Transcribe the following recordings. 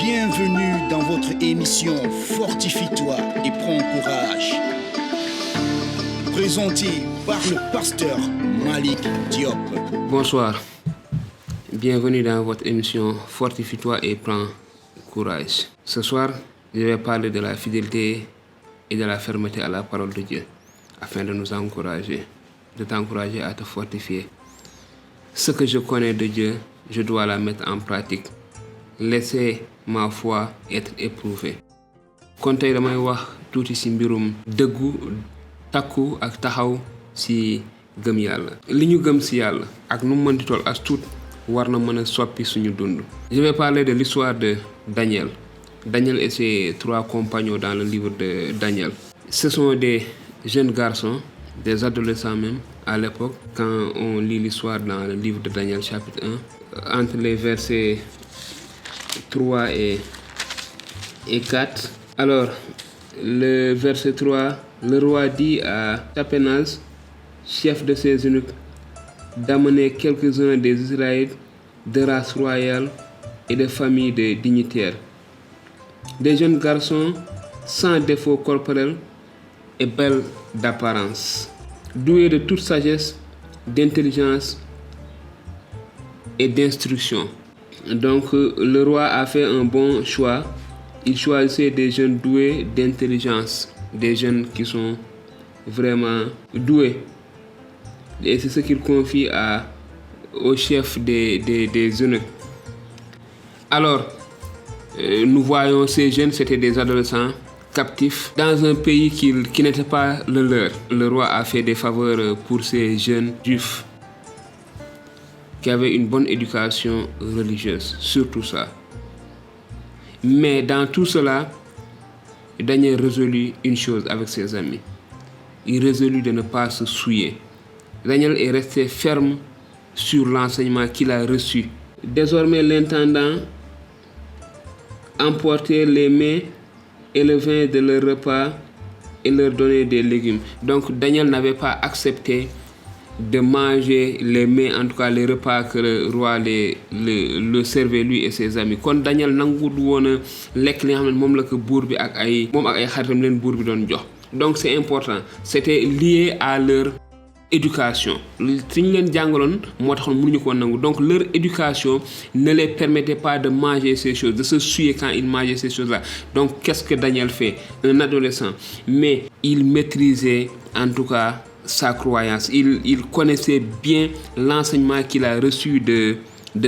Bienvenue dans votre émission Fortifie-toi et prends courage. Présenté par le pasteur Malik Diop. Bonsoir. Bienvenue dans votre émission Fortifie-toi et prends courage. Ce soir, je vais parler de la fidélité et de la fermeté à la parole de Dieu afin de nous encourager, de t'encourager à te fortifier. Ce que je connais de Dieu, je dois la mettre en pratique. Laissez ma foi être éprouvée. kon tey damay wax tuuti ci mbirum dëggu takku ak taxaw ci gëm yàlla. li ñu gëm ci yàlla ak nu mu mënti toll as tuut war na mën a soppi suñu dund. Je vais parler de l'histoire de Daniel. Daniel et ses 3 compagnons dans le livre de Daniel. Ce sont des jeunes garçons, des adolescents même à l'époque, quand on lit l'histoire dans le livre de Daniel chapitre 1, entre les versets 3 et 4. Alors, le verset 3, le roi dit à Tapenaz, chef de ses eunuques, d'amener quelques-uns des Israélites de race royale et de famille de dignitaires. Des jeunes garçons sans défaut corporel et belles d'apparence, doués de toute sagesse, d'intelligence et d'instruction. Donc le roi a fait un bon choix. Il choisissait des jeunes doués d'intelligence, des jeunes qui sont vraiment doués. Et c'est ce qu'il confie au chef des eunuques. Alors, nous voyons ces jeunes, c'était des adolescents captifs dans un pays qui n'était pas le leur. Le roi a fait des faveurs pour ces jeunes juifs qui avaient une bonne éducation religieuse, surtout ça. Mais dans tout cela, Daniel résolut une chose avec ses amis. Il résolut de ne pas se souiller. Daniel est resté ferme sur l'enseignement qu'il a reçu. Désormais, l'intendant emportait les mets et le vin de leur repas et leur donnait des légumes. Donc Daniel n'avait pas accepté de manger les mets, en tout cas les repas que le roi le servait lui et ses amis. Kon Daniel nanguwul woon a lekk li nga xam ne moom la ko buur bi ak ay xaritam leen buur bi doon jox. Donc c'est important. C'était lié à leur éducation. Si ñu leen jàngaloon moo taxoon mënuñu ko nangu. Donc leur éducation ne les permettait pas de manger ces choses, de se souiller quand ils mangeaient ces choses-là. Donc qu'est-ce que Daniel fait? Un adolescent, mais il maîtrisait en tout cas sa croyance. Il connaissait bien l'enseignement qu'il a reçu de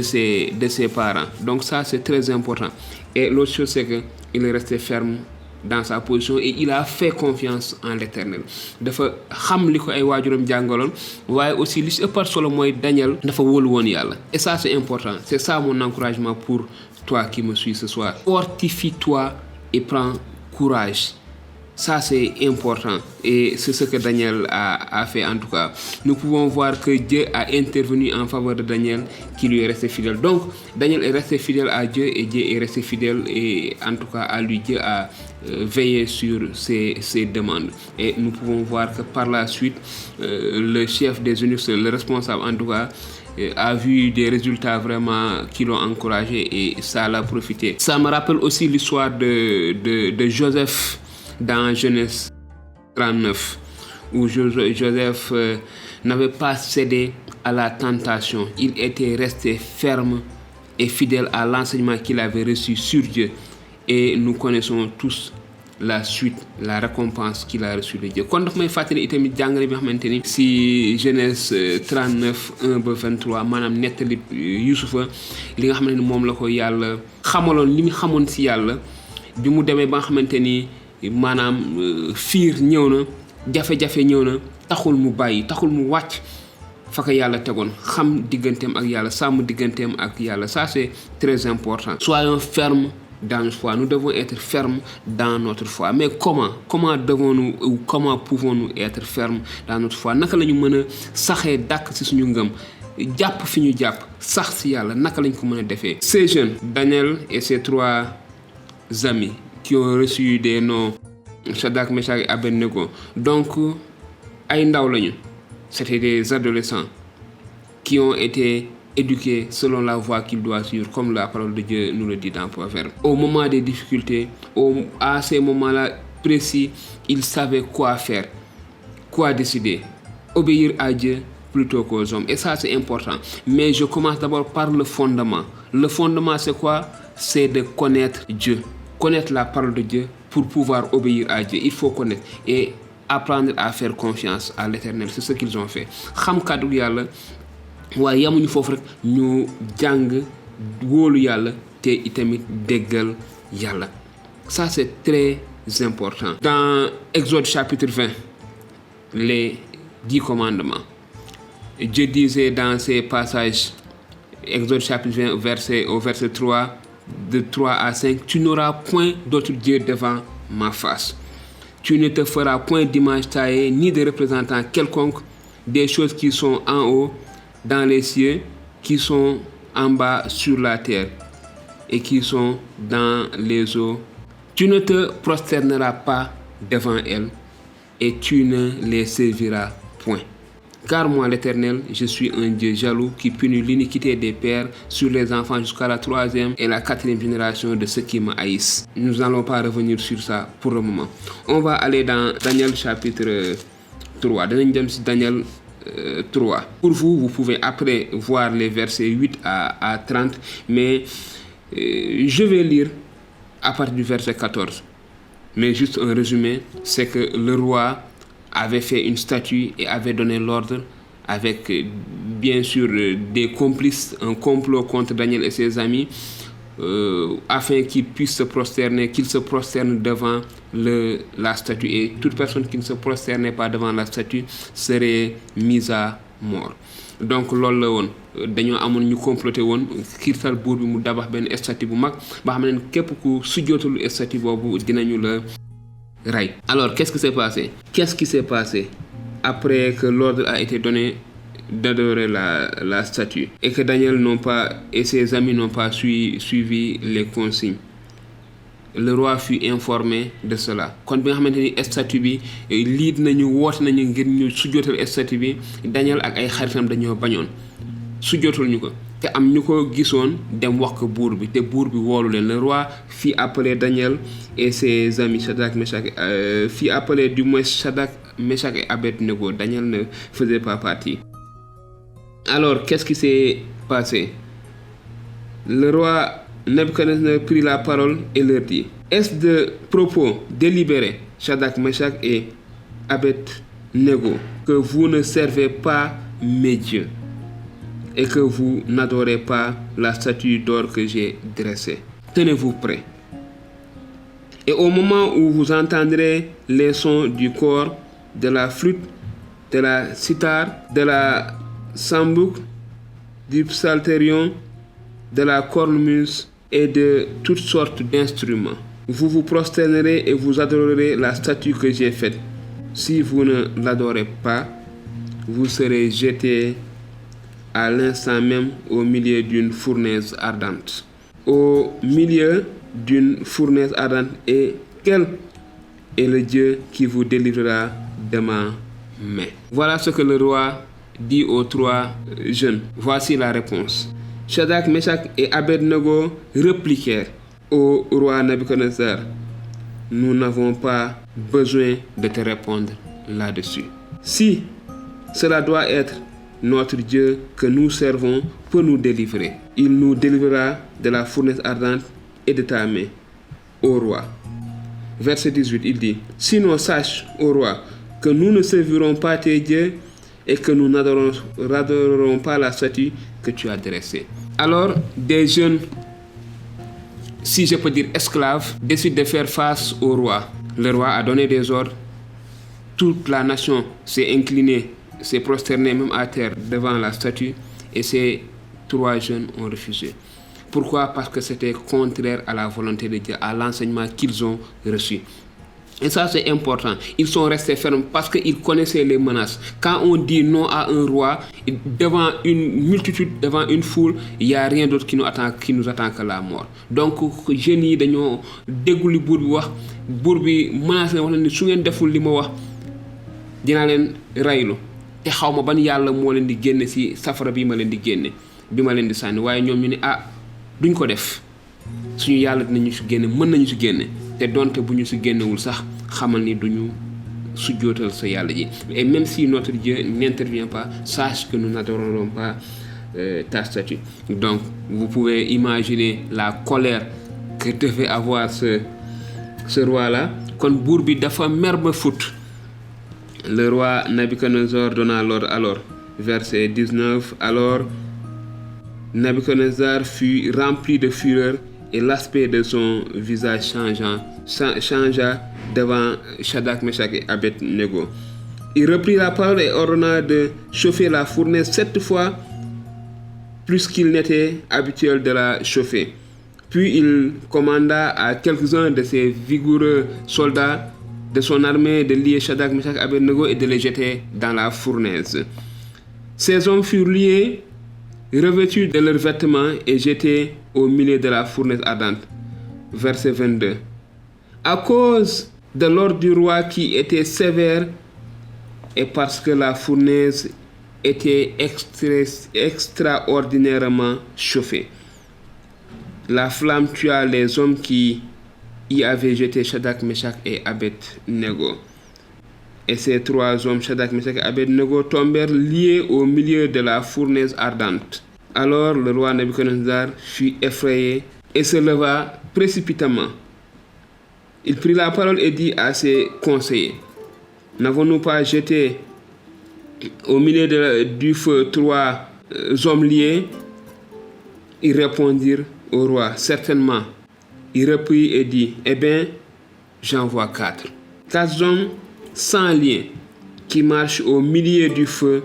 ses parents. Donc ça, c'est très important. Et l'autre chose, c'est qu'il est resté ferme dans sa position et il a fait confiance en l'Éternel. Dafa xam li ko ay waajuram jàngaloon, waaye aussi li ci ëppat solo mooy Daniel dafa wóolu woon yàlla. Et ça, c'est important. C'est ça mon encouragement pour toi qui me suis ce soir. Fortifie-toi et prends courage. Ça, c'est important et c'est ce que Daniel a fait en tout cas. Nous pouvons voir que Dieu a intervenu en faveur de Daniel qui lui est resté fidèle. Donc, Daniel est resté fidèle à Dieu et Dieu est resté fidèle et en tout cas à lui, Dieu a veillé sur ses demandes. Et nous pouvons voir que par la suite, le chef des eunuques, le responsable en tout cas, a vu des résultats vraiment qui l'ont encouragé et ça l'a profité. Ça me rappelle aussi l'histoire de Joseph dans Genèse 39, où Joseph n'avait pas cédé à la tentation. Il était resté ferme et fidèle à l'enseignement qu'il avait reçu sur Dieu. Et nous connaissons tous la suite, la récompense qu'il a reçue de Dieu. Kon daf may fàttali itamit jàngale bi nga xamante ni si Genèse 39 1 ba 23 maanaam nettali Yusufa li nga xamante ni moom la ko yàlla xamaloon li mu xamoon si yàlla bi mu demee ba nga xamante ni maanaam fiir ñëw na jafe-jafe ñëw na taxul mu bàyyi taxul mu wàcc fa ko yàlla tegoon xam digganteem ak yàlla sàmm digganteem ak yàlla. Ça, c'est très important. Soyons fermes dans notre foi. Nous devons être fermes dans notre foi. Mais comment pouvons-nous être fermes dans notre foi? Naka lañu mën a saxee dàkk ci suñu ngëm jàpp fi ñu jàpp sax ci yàlla naka lañ ko mën a defee? Ces jeunes, Daniel et ses 3 amis qui ont reçu des noms Shadrach, Meshach et Abednego. Donc ay ndaw lañu. C'était des adolescents qui ont été éduqué selon la voie qu'il doit suivre, comme la parole de Dieu nous le dit dans Proverbe. Au moment des difficultés, à ces moments-là précis, il savait quoi faire, quoi décider. Obéir à Dieu plutôt qu'aux hommes. Et ça, c'est important. Mais je commence d'abord par le fondement. Le fondement, c'est quoi? C'est de connaître Dieu. Connaître la parole de Dieu pour pouvoir obéir à Dieu. Il faut connaître et apprendre à faire confiance à l'Éternel. C'est ce qu'ils ont fait. Xam kàddu Yàlla waaye yamuñu foofu rek ñu jàng wóolu Yàlla te itamit déggal Yàlla. Ça, c'est très important. Dans Exode chapitre 20, les 10 commandements, Dieu disait dans ces passages, Exode chapitre 20, au verset 3, de 3 à 5, tu n'auras point d'autre Dieu devant ma face. Tu ne te feras point d'image taillée, ni de représentant quelconque des choses qui sont en haut dans les cieux, qui sont en bas sur la terre et qui sont dans les eaux. Tu ne te prosterneras pas devant elles et tu ne les serviras point. Car moi, l'Éternel, je suis un Dieu jaloux qui punit l'iniquité des pères sur les enfants jusqu'à la 3e et la 4e génération de ceux qui me haïssent. Nous n'allons pas revenir sur ça pour le moment. On va aller dans Daniel chapitre 3. Daniel 3. Pour vous, vous pouvez après voir les versets 8 à 30, mais je vais lire à partir du verset 14. Mais juste un résumé, c'est que le roi avait fait une statue et avait donné l'ordre avec bien sûr des complices, un complot contre Daniel et ses amis afin qu'ils puissent se prosterner, qu'ils se prosternent devant la statue et toute personne qui ne se prosternait pas devant la statue serait mise à mort. Donc loolu la woon dañoo amoon ñu comploté woon xiirtal buur bi mu dabax benn statue bu mag ba xam ne képp ku sujjootalu statue boobu dinañu la rey. Alors qu'est-ce qui s'est passé? Qu'est-ce qui s'est passé après que l'ordre a été donné d'adorer la statue et que Daniel et ses amis n'ont pas suivi les consignes? Le roi fut informé de cela. Kon bi nga xamante ni statue bi liit nañu woote nañu ngir ñu sujjootal statue bi, Daniel ak ay xaritam dañoo bañoon sujjootal ñu ko te am ñu ko gisoon dem wax ko buur bi te buur bi woolu leen. Le roi fit appeler Daniel et ses amis Shadrach, Meshach, fit appeler du moins Shadrach, Meshach et Abednego. Daniel ne faisait pas partie. Alors qu'est-ce qui s'est passé? Le roi Nebuchadnezzar prit la parole et leur dit: est-ce de propos délibérés, Shadrach, Meshach et Abednego, que vous ne servez pas mes dieux et que vous n'adorez pas la statue d'or que j'ai dressée? Tenez-vous prêts. Et au moment où vous entendrez les sons du cor, de la flûte, de la cithare, de la sambuc, du psalterion, de la cornemuse et de toutes sortes d'instruments, vous vous prosternerez et vous adorerez la statue que j'ai faite. Si vous ne l'adorez pas, vous serez jetés à l'instant même au milieu d'une fournaise ardente. Au milieu d'une fournaise ardente, et quel est le Dieu qui vous délivrera de ma main? Voilà ce que le roi dit aux 3 jeunes. Voici la réponse. Shadrach, Meshach et Abednego répliquèrent au roi Nebuchadnezzar: nous n'avons pas besoin de te répondre là-dessus. Si cela doit être notre Dieu que nous servons peut nous délivrer, il nous délivrera de la fournaise ardente et de ta main, ô roi. Verset 18, il dit: sinon sache, ô roi, que nous ne servirons pas tes dieux et que nous n'adorerons pas la statue que tu as dressée. Alors, des jeunes, si je peux dire esclaves, décident de faire face au roi. Le roi a donné des ordres. Toute la nation s'est inclinée, s'est prosternée même à terre devant la statue, et ces 3 jeunes ont refusé. Pourquoi? Parce que c'était contraire à la volonté de Dieu, à l'enseignement qu'ils ont reçu. Et ça, c'est important. Ils sont restés fermes parce qu'ils connaissaient les menaces. Quand on dit non à un roi, devant une multitude, devant une foule, il n'y a rien d'autre qui nous attend que la mort. Donc, jeunes yi dañoo déggu li buur bi wax, buur bi menacé wax leen ni su ngeen deful li ma wax dinaa leen raylu te xaw ma ban yàlla moo leen di génne ci safara bi ma leen di génne. bi ma leen di sànni waaye ñoom ñu ne duñ ko def suñu yàlla dinañu si génne mën nañu si génne te donte bu ñu si génnewul sax xamal ni duñu sujjootal sa yàlla ji. Et même si notre Dieu n'intervient pas, sache que nous n'adorerons pas ta statue. Donc vous pouvez imaginer la colère que devait avoir ce roi-là. Kon buur bi dafa mer ba fut. Le roi Nabuchodonosor donna l'ordre alors. Verset 19. Alors Nabuchodonosor fut rempli de fureur et l'aspect de son visage changea devant Shadrach, Meshach et Abed-Nego. Il reprit la parole et ordonna de chauffer la fournaise 7 fois plus qu'il n'était habituel de la chauffer. Puis il commanda à quelques-uns de ses vigoureux soldats de son armée de lier Shadrach, Meshach et Abed-Nego et de les jeter dans la fournaise. Ces hommes furent liés, revêtus de leurs vêtements et jetés au milieu de la fournaise ardente. Verset 22. À cause de l'ordre du roi qui était sévère et parce que la fournaise était extraordinairement chauffée, la flamme tua les hommes qui y avaient jeté Shadrach, Meshach et Abed-Nego. Et ces 3 hommes, Shadrach, Meshach et Abed-Nego, tombèrent liés au milieu de la fournaise ardente. Alors le roi Nabuchodonosor fut effrayé et se leva précipitamment. Il prit la parole et dit à ses conseillers: N'avons-nous pas jeté au milieu du feu 3 hommes liés? Ils répondirent au roi: Certainement. Il reprit et dit: Eh bien, j'en vois 4. 4 hommes sans lien qui marchent au milieu du feu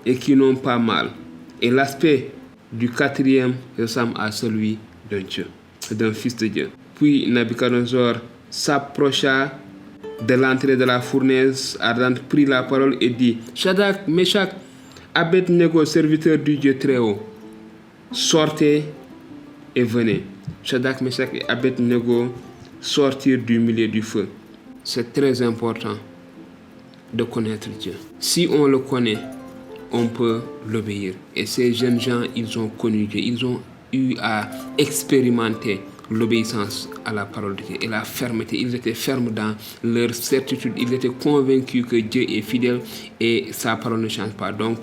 et qui n'ont pas mal. Et l'aspect du 4e ressemble à celui d'un Dieu, d'un fils de Dieu. Puis Nabuchodonosor s'approcha de l'entrée de la fournaise ardente, prit la parole et dit: Shadrach, Meshach, Abed-Nego, serviteurs du Dieu très haut, sortez et venez. Shadrach, Meshach et Abed-Nego sortirent du milieu du feu. C'est très important de connaître Dieu. Si on le connaît, on peut l'obéir. Et ces jeunes gens, ils ont connu Dieu. Ils ont eu à expérimenter l'obéissance à la parole de Dieu et la fermeté. Ils étaient fermes dans leur certitude. Ils étaient convaincus que Dieu est fidèle et sa parole ne change pas. Donc,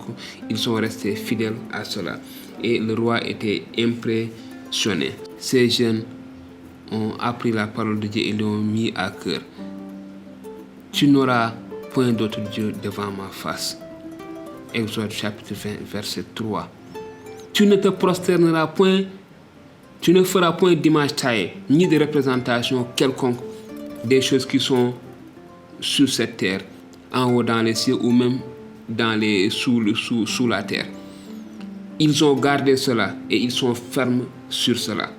ils sont restés fidèles à cela. Et le roi était impressionné. Ces jeunes ont appris la parole de Dieu et l'ont mis à cœur. Tu n'auras point d'autre Dieu devant ma face. Exode chapitre 20, verset 3. Tu ne te prosterneras point, tu ne feras point d'image taillée, ni de représentation quelconque des choses qui sont sur cette terre, en haut dans les cieux ou même sous la terre. Ils ont gardé cela et ils sont fermes sur cela.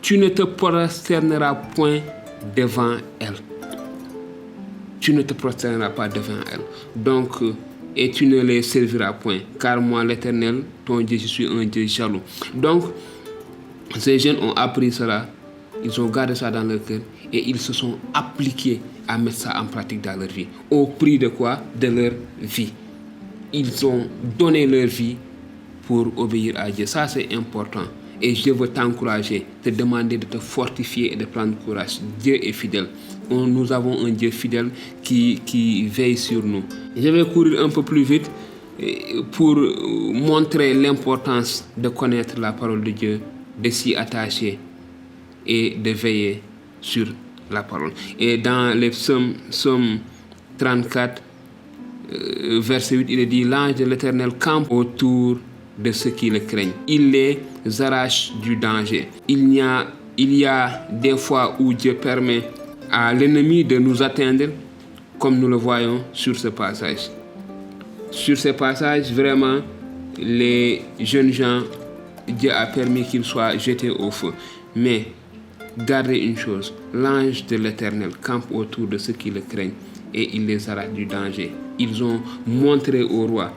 Tu ne te prosterneras point devant elle. Tu ne te prosterneras pas devant elle. Donc, et tu ne les serviras point, car moi, l'Éternel, ton Dieu, je suis un Dieu jaloux. Donc, ces jeunes ont appris cela, ils ont gardé ça dans leur cœur et ils se sont appliqués à mettre ça en pratique dans leur vie. Au prix de quoi? De leur vie. Ils ont donné leur vie pour obéir à Dieu. Ça, c'est important. Et je veux t'encourager, te demander de te fortifier et de prendre courage. Dieu est fidèle. Nous avons un Dieu fidèle qui veille sur nous. Je vais courir un peu plus vite pour montrer l'importance de connaître la parole de Dieu, de s'y attacher et de veiller sur la parole. Et dans les psaumes 34, verset 8, il est dit: l'ange de l'Éternel campe autour de ceux qui le craignent. Il les arrache du danger. Il y a des fois où Dieu permet à l'ennemi de nous atteindre, comme nous le voyons sur ce passage. Sur ce passage, vraiment, les jeunes gens, Dieu a permis qu'ils soient jetés au feu. Mais gardez une chose, l'ange de l'Éternel campe autour de ceux qui le craignent et il les arrache du danger. Ils ont montré au roi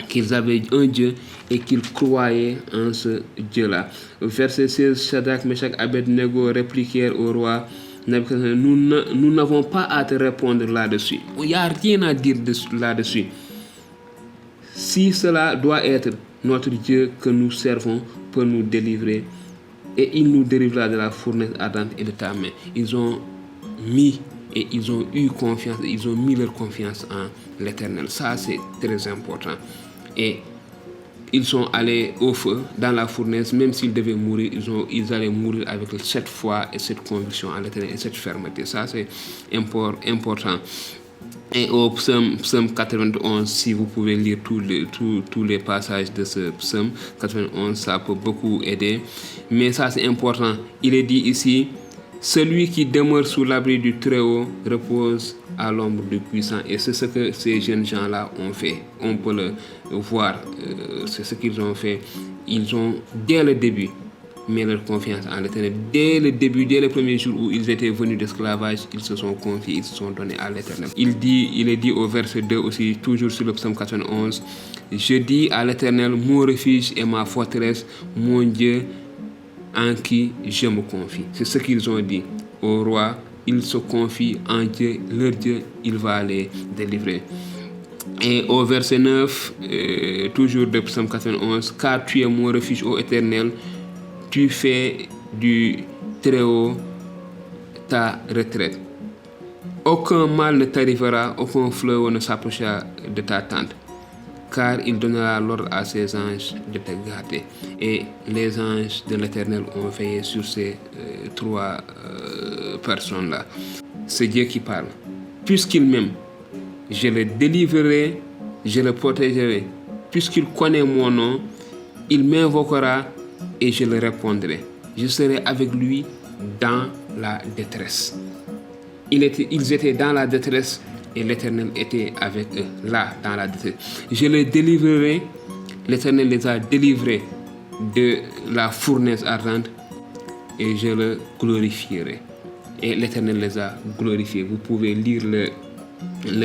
qu'ils avaient un Dieu et qu'ils croyaient en ce Dieu-là. Verset 16, Shadrach, Meshach, Abed-Nego répliquèrent au roi: nous n'avons pas à te répondre là-dessus. Il n'y a rien à dire là-dessus. Si cela doit être, notre Dieu que nous servons peut nous délivrer et il nous délivrera de la fournaise ardente et de ta main. Ils ont mis et ils ont eu confiance, ils ont mis leur confiance en l'Éternel. Ça, c'est très important. Et ils sont allés au feu, dans la fournaise, même s'ils devaient mourir, ils allaient mourir avec cette foi et cette conviction en l'Éternel et cette fermeté. Ça, c'est important. Et au psaume 91, si vous pouvez lire tous les passages de ce psaume 91, ça peut beaucoup aider. Mais ça, c'est important. Il est dit ici, celui qui demeure sous l'abri du Très-Haut repose à l'ombre du Puissant. Et c'est ce que ces jeunes gens-là ont fait. On peut le voir. C'est ce qu'ils ont fait. Ils ont, dès le début, mis leur confiance en l'Éternel. Dès le début, dès les premiers jours où ils étaient venus d'esclavage, ils se sont confiés, ils se sont donnés à l'Éternel. Il est dit au verset 2 aussi, toujours sur le psaume 91, « Je dis à l'Éternel, mon refuge et ma forteresse, mon Dieu, en qui je me confie. » C'est ce qu'ils ont dit au roi. Ils se confient en Dieu, leur Dieu, il va les délivrer. Et au verset 9, toujours de psaume 91, « Car tu es mon refuge, ô Éternel, tu fais du Très-Haut ta retraite. Aucun mal ne t'arrivera, aucun fléau ne s'approchera de ta tente, car il donnera l'ordre à ses anges de te garder. » Et les anges de l'Éternel ont veillé sur ces trois personnes-là. C'est Dieu qui parle. Puisqu'il m'aime, je le délivrerai, je le protégerai. Puisqu'il connaît mon nom, il m'invoquera et je le répondrai. Je serai avec lui dans la détresse. Ils étaient dans la détresse et l'Éternel était avec eux, là, dans la détresse. Je les délivrerai. L'Éternel les a délivrés de la fournaise ardente et je le glorifierai. Et l'Éternel les a glorifiés. Vous pouvez lire le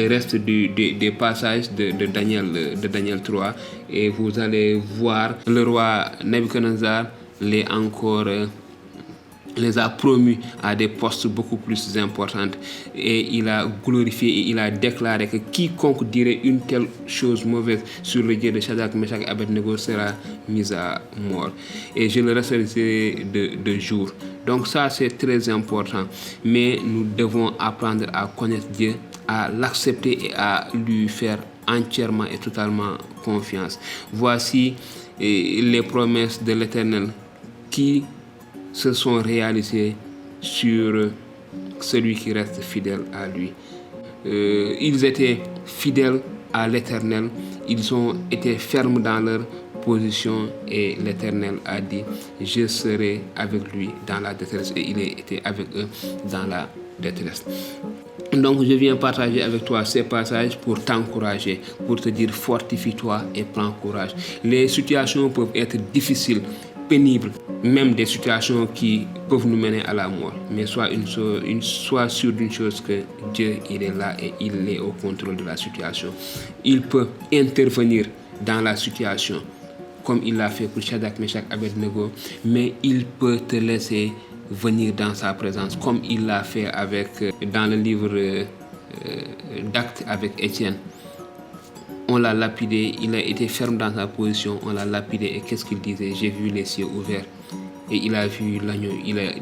reste des passages de Daniel 3 et vous allez voir le roi Nebuchadnezzar les a promus à des postes beaucoup plus importants et il a glorifié et il a déclaré que quiconque dirait une telle chose mauvaise sur le Dieu de Shadrach, Meshach et Abednego sera mis à mort et je le ressusciterai de jour. Donc ça, c'est très important, mais nous devons apprendre à connaître Dieu, à l'accepter et à lui faire entièrement et totalement confiance. Voici les promesses de l'Éternel qui se sont réalisées sur celui qui reste fidèle à lui. Ils étaient fidèles à l'Éternel, ils ont été fermes dans leur position et l'Éternel a dit, je serai avec lui dans la détresse et il était avec eux dans la détresse. Donc je viens partager avec toi ces passages pour t'encourager, pour te dire fortifie-toi et prends courage. Les situations peuvent être difficiles, pénibles, même des situations qui peuvent nous mener à la mort. Mais sois sûr d'une chose, que Dieu, il est là et il est au contrôle de la situation. Il peut intervenir dans la situation comme il l'a fait pour Shadrach, Meshach, Abednego, mais il peut te laisser venir dans sa présence comme il l'a fait dans le livre d'Actes avec Étienne. On l'a lapidé, il a été ferme dans sa position, on l'a lapidé et qu'est-ce qu'il disait? J'ai vu les cieux ouverts et il a vu l'agneau.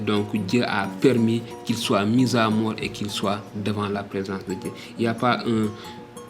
Donc Dieu a permis qu'il soit mis à mort et qu'il soit devant la présence de Dieu. Il n'y a pas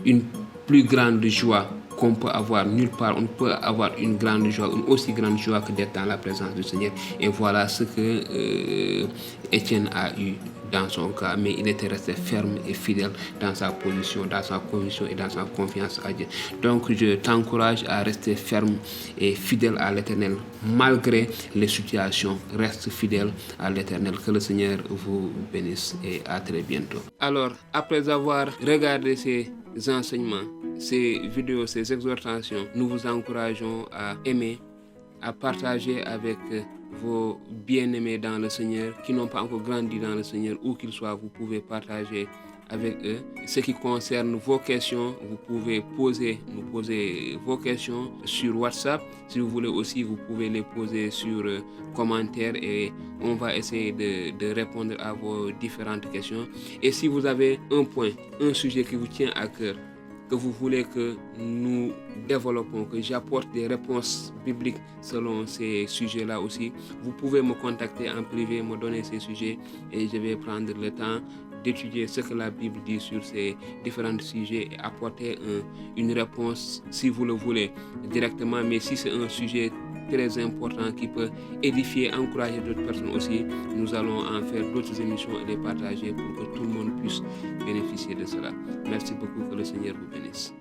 une plus grande joie qu'on peut avoir nulle part. On peut avoir une grande joie, une aussi grande joie que d'être dans la présence du Seigneur. Et voilà ce que Étienne a eu dans son cas, mais il était resté ferme et fidèle dans sa position, dans sa conviction et dans sa confiance à Dieu. Donc je t'encourage à rester ferme et fidèle à l'Éternel malgré les situations. Reste fidèle à l'Éternel. Que le Seigneur vous bénisse et à très bientôt. Alors, après avoir regardé ces enseignements, ces vidéos, ces exhortations, nous vous encourageons à aimer, à partager avec vos bien-aimés dans le Seigneur qui n'ont pas encore grandi dans le Seigneur, où qu'ils soient, vous pouvez partager avec eux. Ce qui concerne vos questions, vous pouvez nous poser vos questions sur WhatsApp. Si vous voulez aussi, vous pouvez les poser sur commentaires et on va essayer de répondre à vos différentes questions. Et si vous avez un sujet qui vous tient à cœur, que vous voulez que nous développons, que j'apporte des réponses bibliques selon ces sujets-là aussi, vous pouvez me contacter en privé, me donner ces sujets et je vais prendre le temps d'étudier ce que la Bible dit sur ces différents sujets et apporter une réponse si vous le voulez directement. Mais si c'est un sujet très important qui peut édifier, encourager d'autres personnes aussi, nous allons en faire d'autres émissions et les partager pour que tout le monde puisse bénéficier de cela. Merci beaucoup, que le Seigneur vous bénisse.